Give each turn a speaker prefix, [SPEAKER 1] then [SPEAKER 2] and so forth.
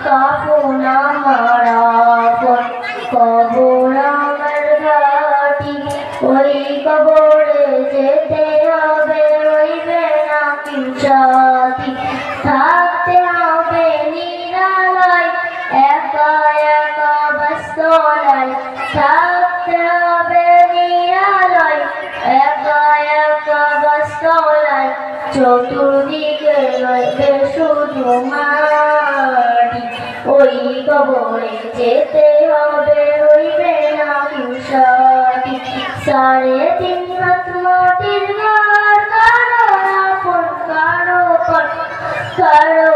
[SPEAKER 1] কাফন আমার আপন, কবর আমার ঘাটি, ওই কবরে যেতে হবে, রইবে না কেউ সাথী। থাকতে হবে নিরালয়, একা একা বাস্তলায়, থাকতে হবে নিরালয়, একা একা বাস্তলায়, চতুর্দিকে রইবে শুধু মাটি, ওই কবরে যেতে হবে, রইবে না কেউ সাথী। 3.5 হাত মাটির ঘর, কারো আপন কারো পর, কারো